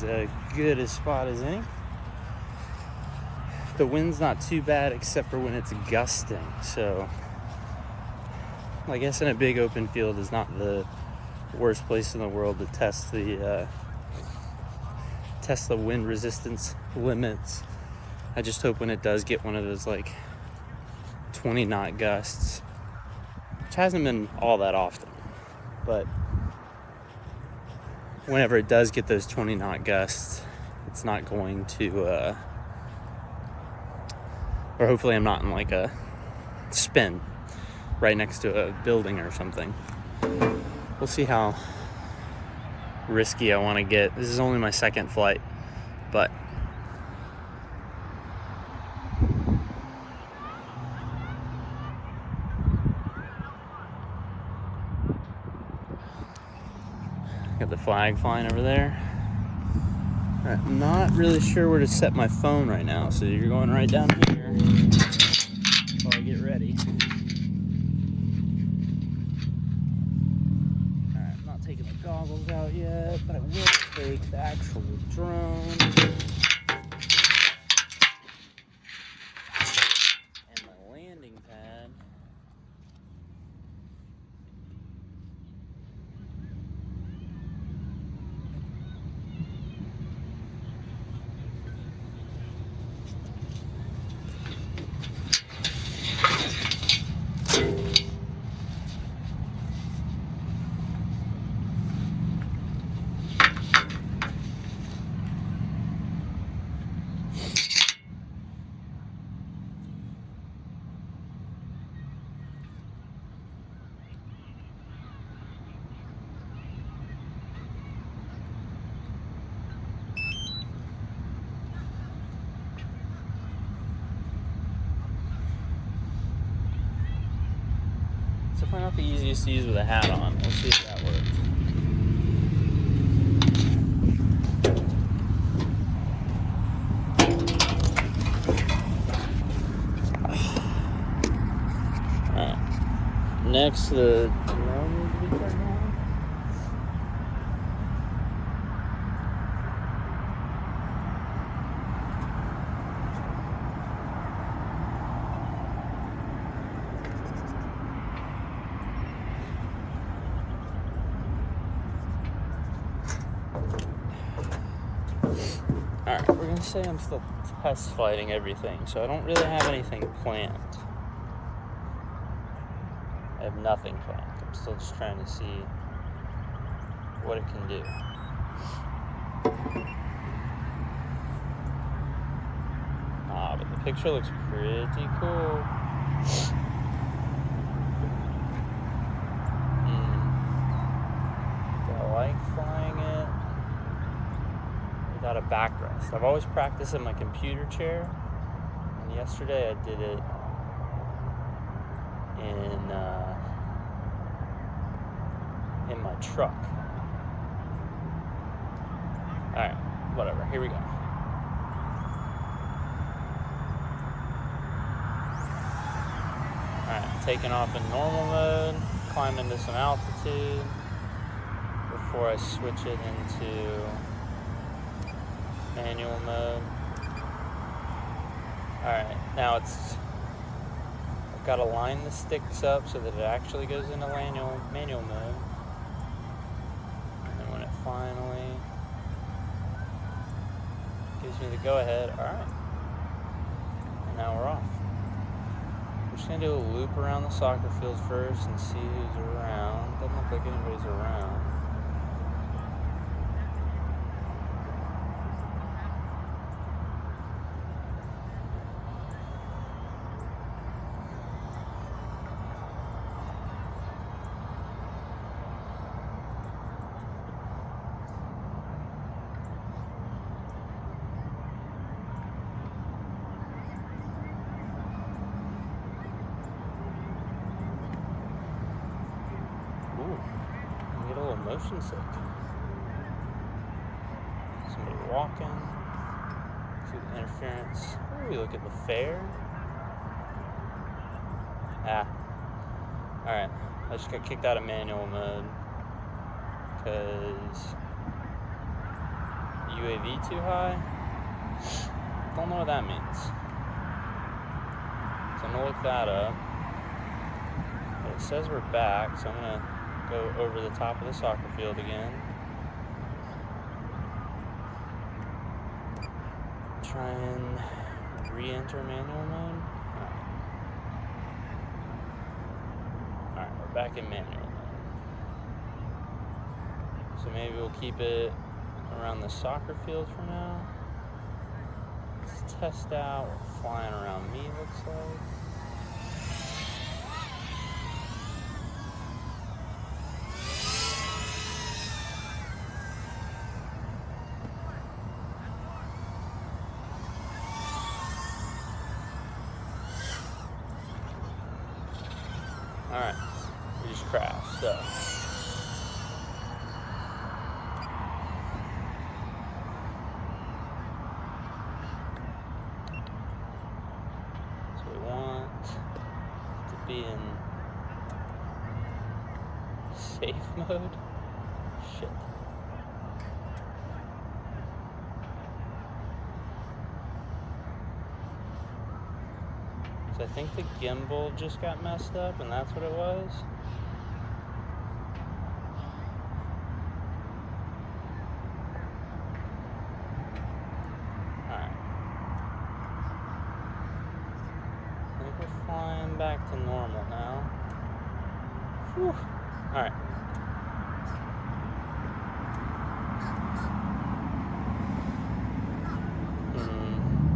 as good a spot as any. The wind's not too bad except for when it's gusting. So I guess in a big open field is not the worst place in the world to test the wind resistance limits. I just hope when it does get one of those like 20 knot gusts, which hasn't been all that often, but whenever it does get those 20 knot gusts, it's not going to or hopefully I'm not in like a spin right next to a building or something. We'll see how risky I want to get. This is only my second flight, but got the flag flying over there. All right, I'm not really sure where to set my phone right now, so you're going right down here while I get ready. All right, I'm not taking the goggles out yet, but I will take the actual drone and the landing pad. It's definitely not the easiest to use with a hat on. We'll see if that works. Alright. Next, the drone needs to be turned on. Alright, we're going to say I'm still test flighting everything, so I don't really have anything planned. I have nothing planned. I'm still just trying to see what it can do. But the picture looks pretty cool. Do I like flying it without a backrest? I've always practiced in my computer chair, and yesterday I did it in my truck. Alright, whatever, here we go. Alright, taking off in normal mode, climbing to some altitude before I switch it into manual mode. Alright, now I've got to line the sticks up so that it actually goes into manual mode. And then when it finally gives me the go ahead, alright. And now we're off. I'm just going to do a loop around the soccer field first and see who's around. Doesn't look like anybody's around. Get a little motion sick. Somebody walking. See the interference. Ooh, look at the fair. Alright. I just got kicked out of manual mode because UAV too high? Don't know what that means. So I'm gonna look that up. But it says we're back, so I'm gonna go over the top of the soccer field again. Try and re-enter manual mode. Alright, we're back in manual mode. So maybe we'll keep it around the soccer field for now. Let's test out what flying around me looks like. Alright, we just crashed, so. So we want to be in safe mode. Shit. So I think the gimbal just got messed up, and that's what it was. Alright. I think we're flying back to normal now. Whew. Alright.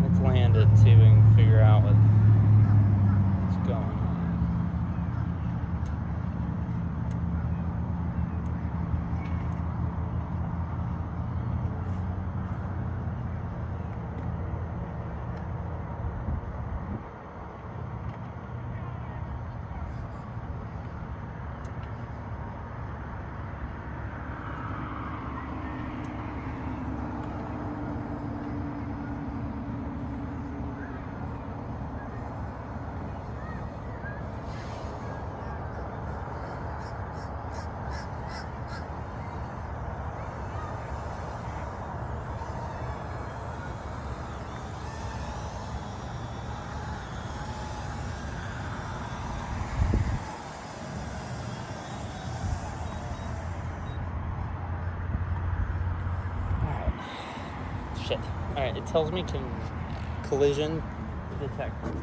Let's land it, see if we can figure out what's going on. Shit. Alright, it tells me collision detected.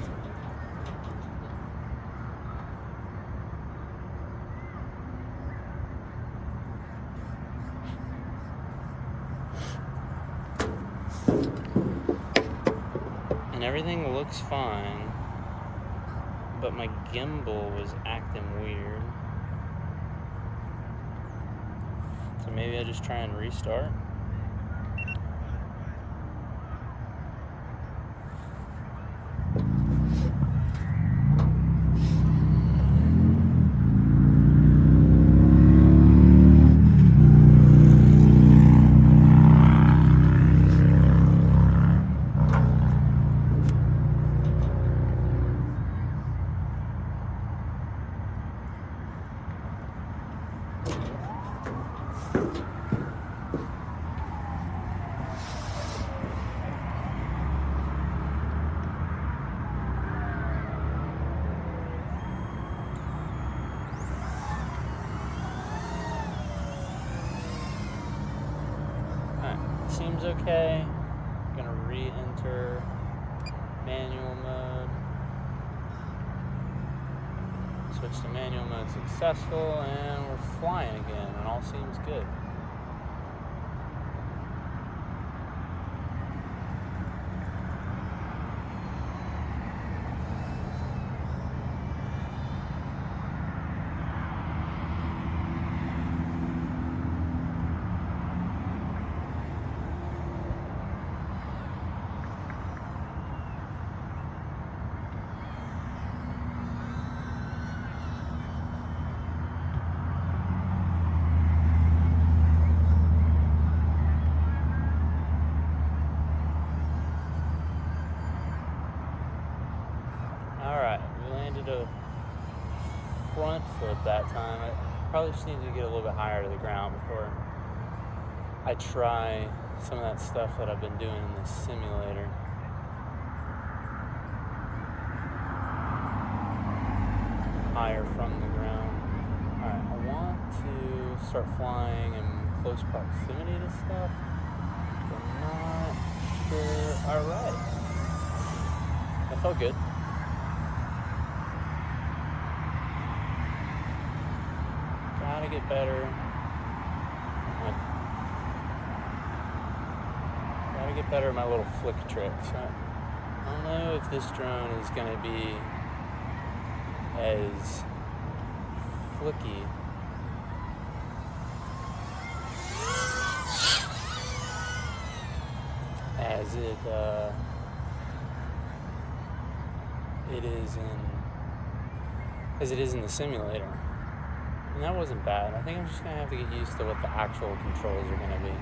And everything looks fine, but my gimbal was acting weird. So maybe I just try and restart. Seems okay. I'm gonna re-enter manual mode. Switch to manual mode successful, and we're flying again, and all seems good. A front flip that time. I probably just need to get a little bit higher to the ground before I try some of that stuff that I've been doing in this simulator. Higher from the ground. Alright, I want to start flying in close proximity to stuff. I'm not sure. Alright. That felt good. Gotta get better. Gotta get better at my little flick tricks. I don't know if this drone is gonna be as flicky as it is in the simulator. And that wasn't bad. I think I'm just gonna have to get used to what the actual controls are gonna be.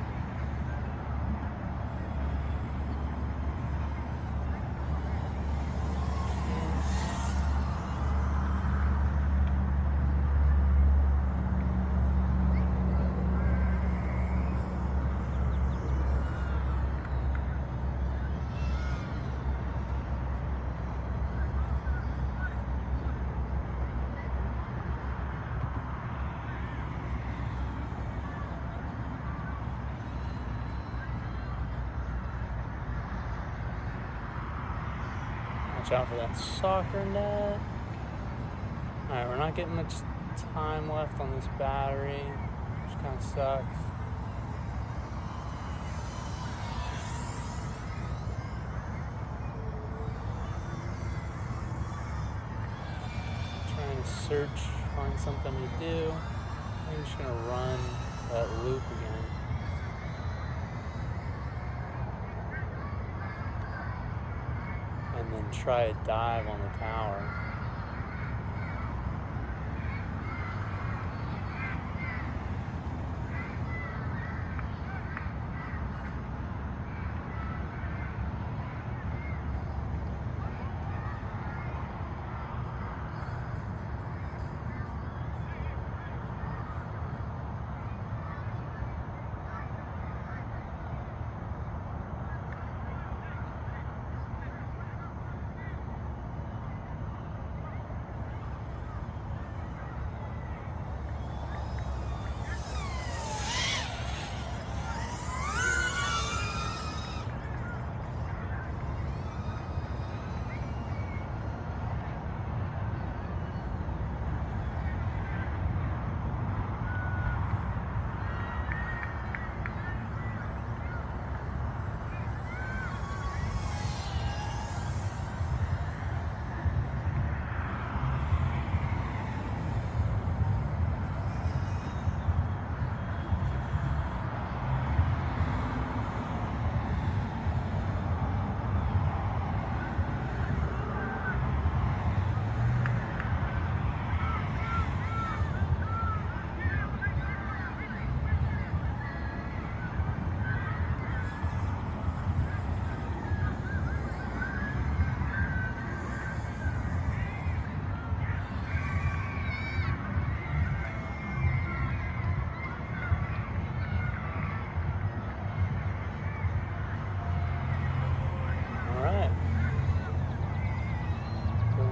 Watch out for that soccer net. Alright, we're not getting much time left on this battery, which kind of sucks. Trying to search, find something to do. I'm just gonna run that loop again. And then try a dive on the tower.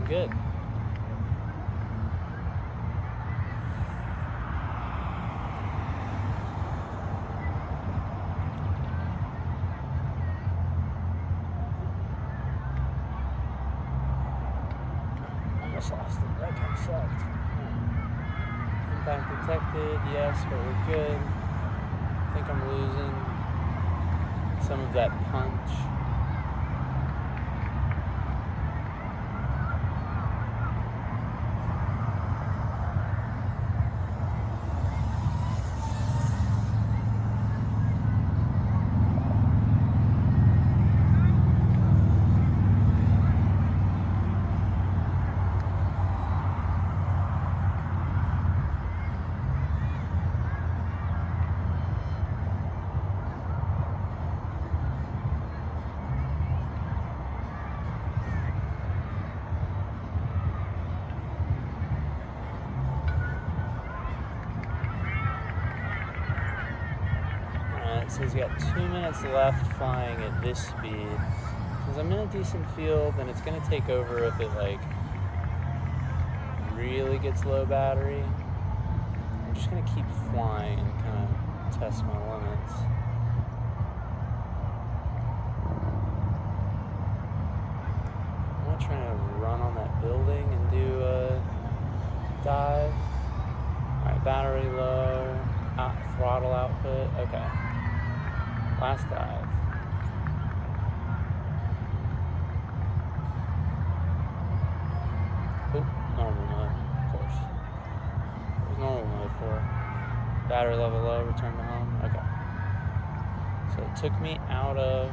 Good. Almost lost it. That kind of sucked. Impact detected, yes, but we're good. I think I'm losing some of that punch. Alright, so he's got 2 minutes left flying at this speed. Since I'm in a decent field, then it's going to take over if it, like, really gets low battery. I'm just going to keep flying and kind of test my limits. I'm not trying to run on that building and do a dive. Alright, battery low. Throttle output. Okay. Last dive. Oh, normal mode, of course. What was normal mode for? Battery level low, return to home. Okay. So it took me out of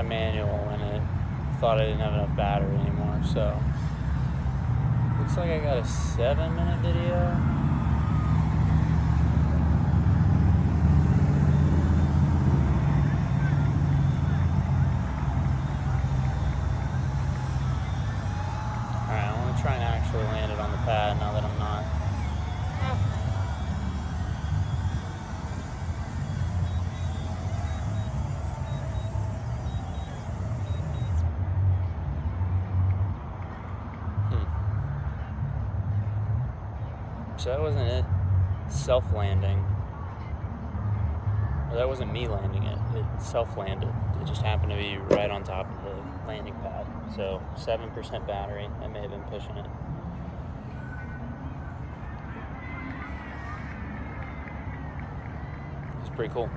manual, and it thought I didn't have enough battery anymore, so looks like I got a 7-minute video. Alright, I'm going to try and actually land it on the pad now that I'm not. So that wasn't it self-landing. Well, that wasn't me landing it. It self-landed. It just happened to be right on top of the landing pad. So 7% battery. I may have been pushing it. It's pretty cool.